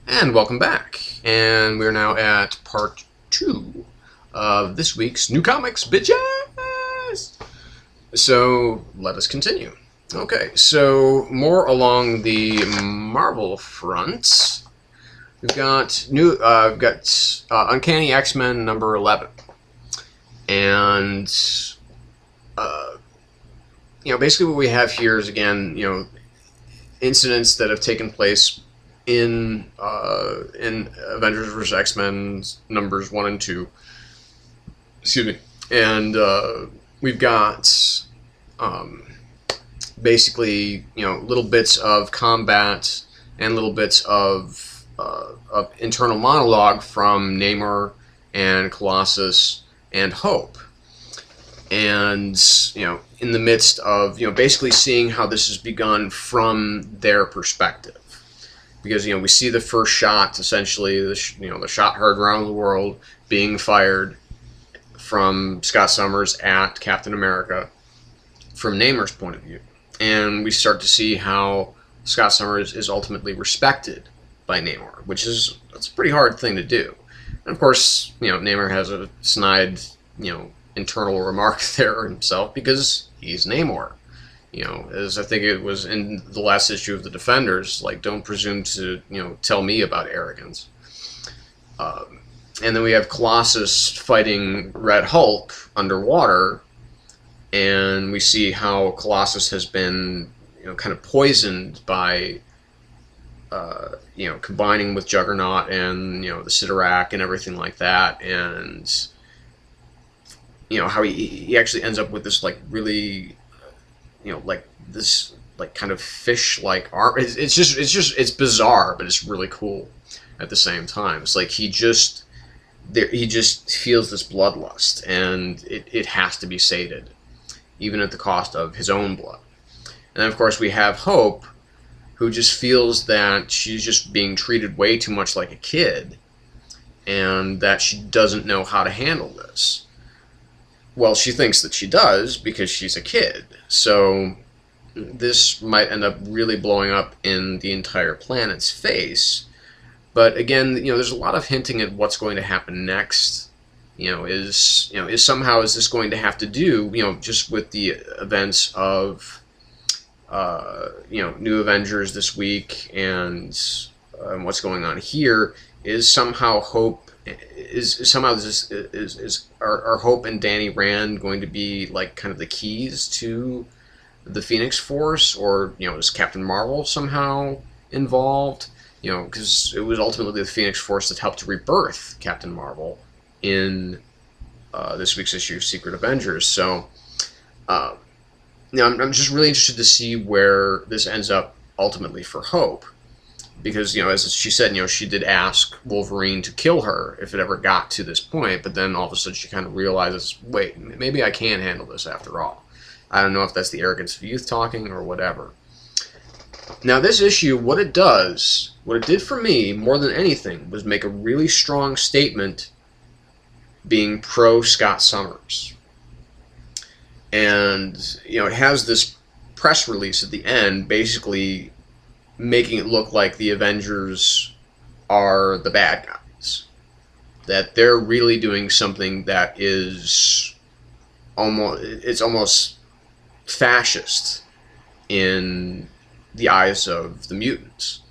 And welcome back. And we're now at part 2 of this week's New Comics, bitches! So, let us continue. Okay, so more along the Marvel front, we've got Uncanny X-Men number 11. And, uh, basically what we have here is, again, incidents that have taken place in Avengers vs. X-Men numbers 1 and 2. Excuse me. And we've got basically little bits of combat and little bits of internal monologue from Namor and Colossus and Hope. And in the midst of basically seeing how this has begun from their perspective, because we see the first shot, essentially the shot heard around the world being fired from Scott Summers at Captain America from Namor's point of view, and we start to see how Scott Summers is ultimately respected by Namor, that's a pretty hard thing to do. And of course, Namor has a snide internal remark there himself because he's Namor. As I think it was in the last issue of the Defenders, like, don't presume to, tell me about arrogance. And then we have Colossus fighting Red Hulk underwater, and we see how Colossus has been, kind of poisoned by, combining with Juggernaut and, the Sidorak and everything like that, and, how he actually ends up with this, like, really, like this, like, kind of fish-like arm. It's bizarre, but it's really cool at the same time. It's like he just feels this bloodlust, and it has to be sated, even at the cost of his own blood. And then, of course, we have Hope, who just feels that she's just being treated way too much like a kid, and that she doesn't know how to handle this. Well, she thinks that she does because she's a kid. So this might end up really blowing up in the entire planet's face. But again, there's a lot of hinting at what's going to happen next. Is this going to have to do, just with the events of, New Avengers this week and what's going on here? Is somehow Hope are Hope and Danny Rand going to be like kind of the keys to the Phoenix Force, or is Captain Marvel somehow involved? Because it was ultimately the Phoenix Force that helped to rebirth Captain Marvel in this week's issue of Secret Avengers. So, I'm just really interested to see where this ends up ultimately for Hope. Because, as she said, she did ask Wolverine to kill her if it ever got to this point, but then all of a sudden she kind of realizes, wait, maybe I can handle this after all. I don't know if that's the arrogance of youth talking or whatever. Now, this issue, what it did for me, more than anything, was make a really strong statement being pro-Scott Summers. And, it has this press release at the end, basically making it look like the Avengers are the bad guys. That they're really doing something that is almost fascist in the eyes of the mutants.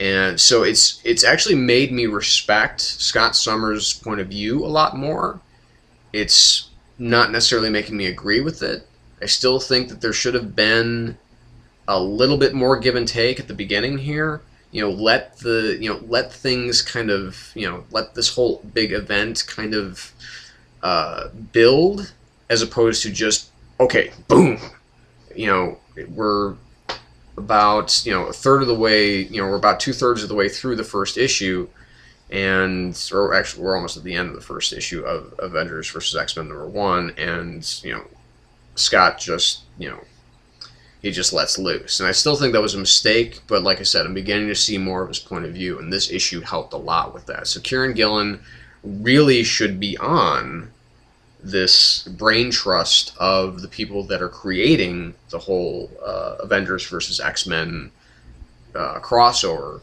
And so it's actually made me respect Scott Summers' point of view a lot more. It's not necessarily making me agree with it. I still think that there should have been a little bit more give and take at the beginning here. Let things kind of, let this whole big event kind of build, as opposed to just, okay, boom. We're about, a third of the way, we're about 2/3 of the way through the first issue, or actually we're almost at the end of the first issue of Avengers vs. X-Men number 1, and, Scott just, he just lets loose. And I still think that was a mistake, but like I said, I'm beginning to see more of his point of view, and this issue helped a lot with that. So Kieran Gillen really should be on this brain trust of the people that are creating the whole Avengers versus X-Men crossover.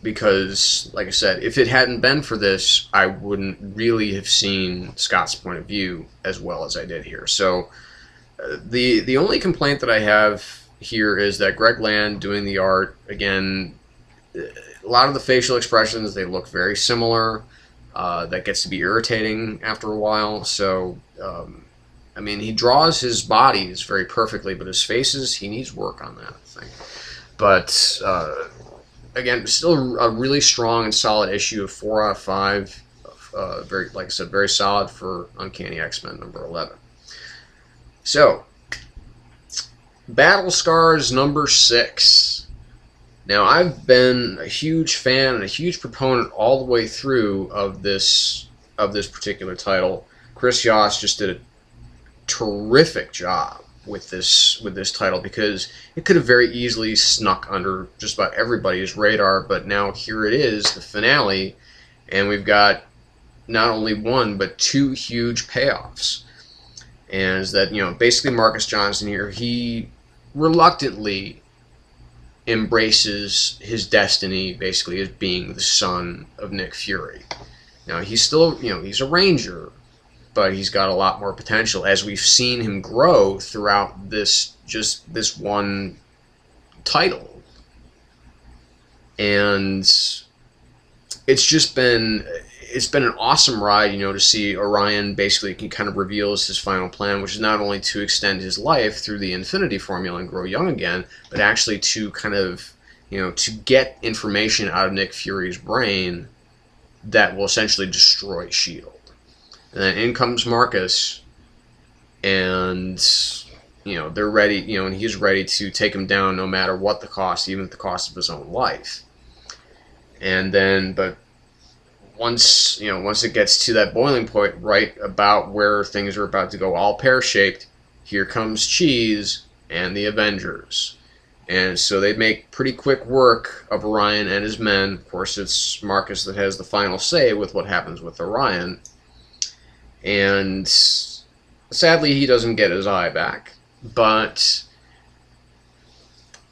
because, like I said, if it hadn't been for this, I wouldn't really have seen Scott's point of view as well as I did here. So the only complaint that I have here is that Greg Land doing the art, again, a lot of the facial expressions, they look very similar. That gets to be irritating after a while. So, I mean, he draws his bodies very perfectly, but his faces, he needs work on that thing. But again, still a really strong and solid issue of 4 out of 5. Very, like I said, very solid for Uncanny X-Men number 11. So, Battle Scars number 6. Now, I've been a huge fan and a huge proponent all the way through of this particular title. Chris Yost just did a terrific job with this title, because it could have very easily snuck under just about everybody's radar, but now here it is, the finale, and we've got not only one but 2 huge payoffs. And is that, basically Marcus Johnson here, he reluctantly embraces his destiny basically as being the son of Nick Fury. Now, he's still, he's a Ranger, but he's got a lot more potential as we've seen him grow throughout this one title. And it's been an awesome ride, to see Orion basically can kind of reveals his final plan, which is not only to extend his life through the Infinity Formula and grow young again, but actually to kind of, to get information out of Nick Fury's brain that will essentially destroy S.H.I.E.L.D. And then in comes Marcus, and, they're ready, and he's ready to take him down no matter what the cost, even at the cost of his own life. And then, but once it gets to that boiling point, right about where things are about to go all pear-shaped, here comes CHES and the Avengers. And so they make pretty quick work of Orion and his men. Of course, it's Marcus that has the final say with what happens with Orion. And sadly, he doesn't get his eye back. But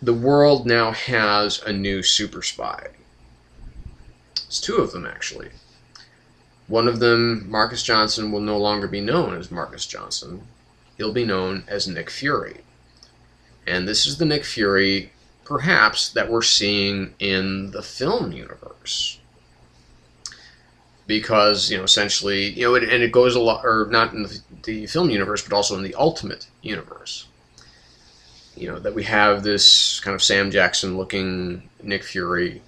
the world now has a new super spy. It's 2 of them, actually. One of them, Marcus Johnson, will no longer be known as Marcus Johnson. He'll be known as Nick Fury. And this is the Nick Fury, perhaps, that we're seeing in the film universe. Because, essentially, and it goes a lot, or not in the film universe, but also in the Ultimate Universe. That we have this kind of Sam Jackson-looking Nick Fury,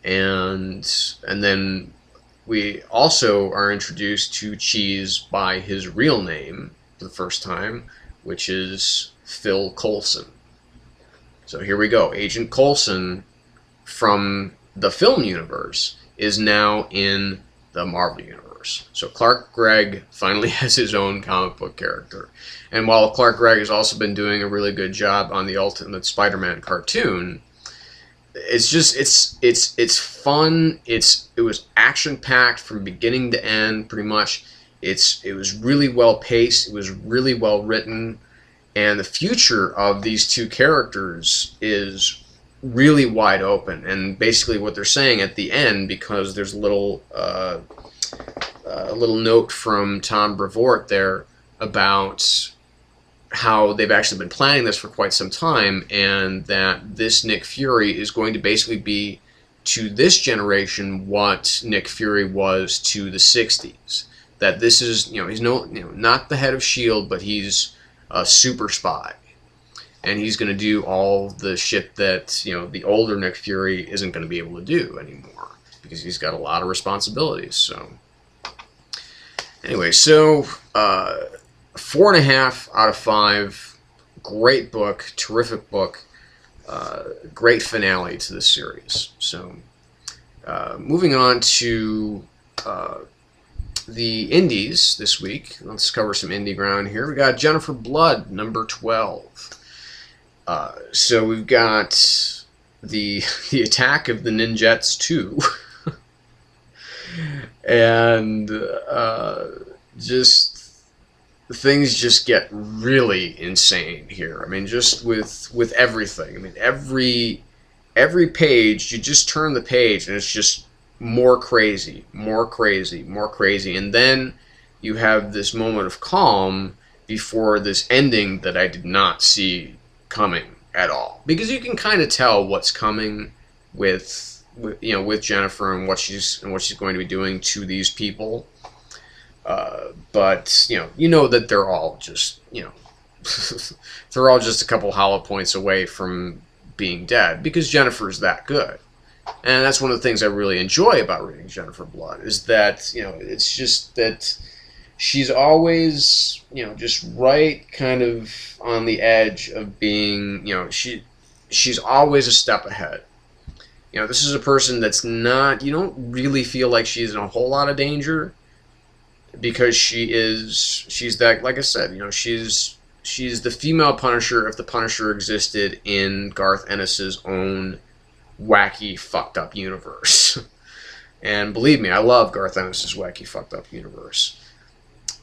and then we also are introduced to CHES by his real name for the first time, which is Phil Coulson. So here we go. Agent Coulson from the film universe is now in the Marvel universe. So Clark Gregg finally has his own comic book character. And while Clark Gregg has also been doing a really good job on the Ultimate Spider-Man cartoon, it's just it's fun. It was action-packed from beginning to end, pretty much. It was really well paced. It was really well written, and the future of these 2 characters is really wide open. And basically, what they're saying at the end, because there's a little note from Tom Brevoort there about how they've actually been planning this for quite some time, and that this Nick Fury is going to basically be, to this generation, what Nick Fury was to the 60s. That this is, he's not the head of S.H.I.E.L.D., but he's a super spy. And he's going to do all the shit that, the older Nick Fury isn't going to be able to do anymore, because he's got a lot of responsibilities. So, anyway, so 4.5 out of 5. Great book, terrific book, great finale to this series. So, moving on to the indies this week. Let's cover some indie ground here. We got Jennifer Blood, number 12. So we've got the Attack of the Ninjets 2. And just things just get really insane here. I mean, just with everything. I mean, every every page, you just turn the page and it's just more crazy, more crazy, more crazy. And then you have this moment of calm before this ending that I did not see coming at all. Because you can kind of tell what's coming with Jennifer and what she's going to be doing to these people. But you know that they're all just they're all just a couple hollow points away from being dead because Jennifer's that good. And that's one of the things I really enjoy about reading Jennifer Blood is that it's just that she's always just right kind of on the edge of being she's always a step ahead. This is a person that's not, you don't really feel like she's in a whole lot of danger because she's that, like I said, she's the female Punisher if the Punisher existed in Garth Ennis's own wacky, fucked up universe. And believe me, I love Garth Ennis's wacky, fucked up universe.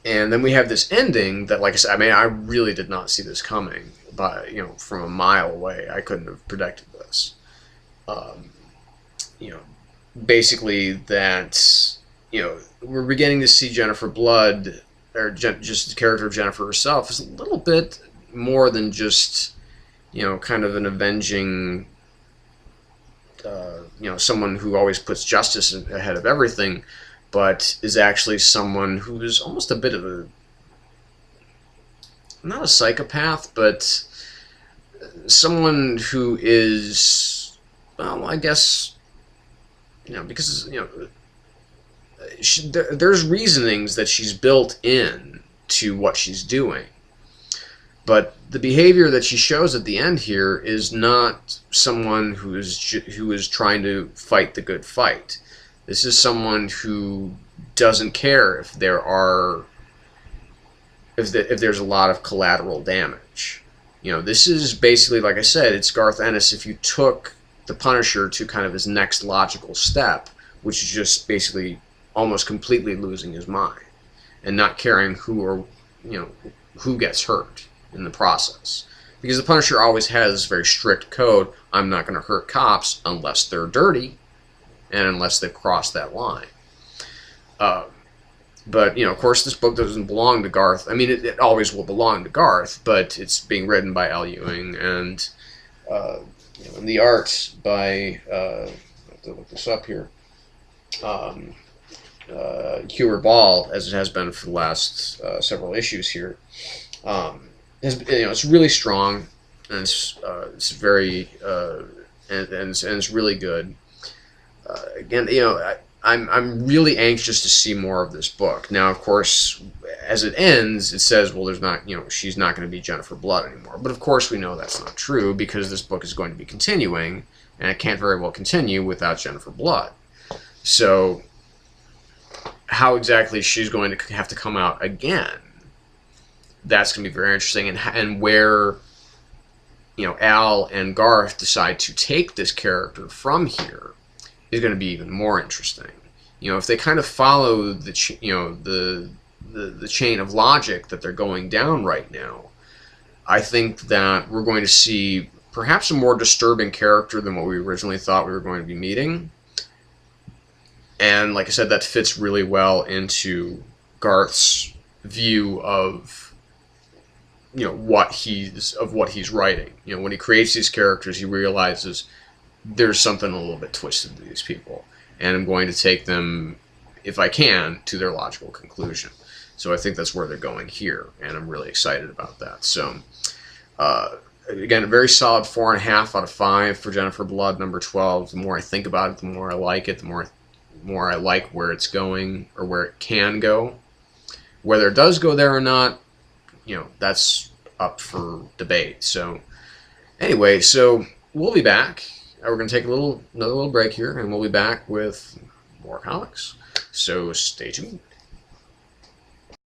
And then we have this ending that, like I said, I mean, I really did not see this coming, but from a mile away, I couldn't have predicted this. Basically that we're beginning to see Jennifer Blood, or just the character of Jennifer herself, is a little bit more than just kind of an avenging, someone who always puts justice ahead of everything, but is actually someone who is almost a bit of a, not a psychopath, but someone who is, well, I guess, because there's reasonings that she's built in to what she's doing, but the behavior that she shows at the end here is not someone who is trying to fight the good fight. This is someone who doesn't care if there's a lot of collateral damage. This is basically, like I said, it's Garth Ennis if you took the Punisher to kind of his next logical step, which is just basically almost completely losing his mind and not caring who gets hurt in the process. Because the Punisher always has this very strict code: I'm not going to hurt cops unless they're dirty and unless they've crossed that line. But of course, this book doesn't belong to Garth. I mean, it always will belong to Garth, but it's being written by Al Ewing, and the art by I have to look this up here. Hubert Ball, as it has been for the last several issues here, it's really strong, and it's very and it's really good. Again, I'm really anxious to see more of this book. Now, of course, as it ends, it says, well, there's not, she's not going to be Jennifer Blood anymore. But of course, we know that's not true because this book is going to be continuing, and it can't very well continue without Jennifer Blood. So, how exactly she's going to have to come out again, that's going to be very interesting. And where, Al and Garth decide to take this character from here is going to be even more interesting. If they kind of follow the chain of logic that they're going down right now, I think that we're going to see perhaps a more disturbing character than what we originally thought we were going to be meeting. And like I said, that fits really well into Garth's view of what he's writing. When he creates these characters, he realizes there's something a little bit twisted to these people, and I'm going to take them, if I can, to their logical conclusion. So I think that's where they're going here, and I'm really excited about that. So again, a very solid 4.5 out of 5 for Jennifer Blood, number 12. The more I think about it, the more I like it. The more I like where it's going, or where it can go. Whether it does go there or not, that's up for debate. So anyway, so we'll be back. We're going to take another little break here, and we'll be back with more comics. So stay tuned.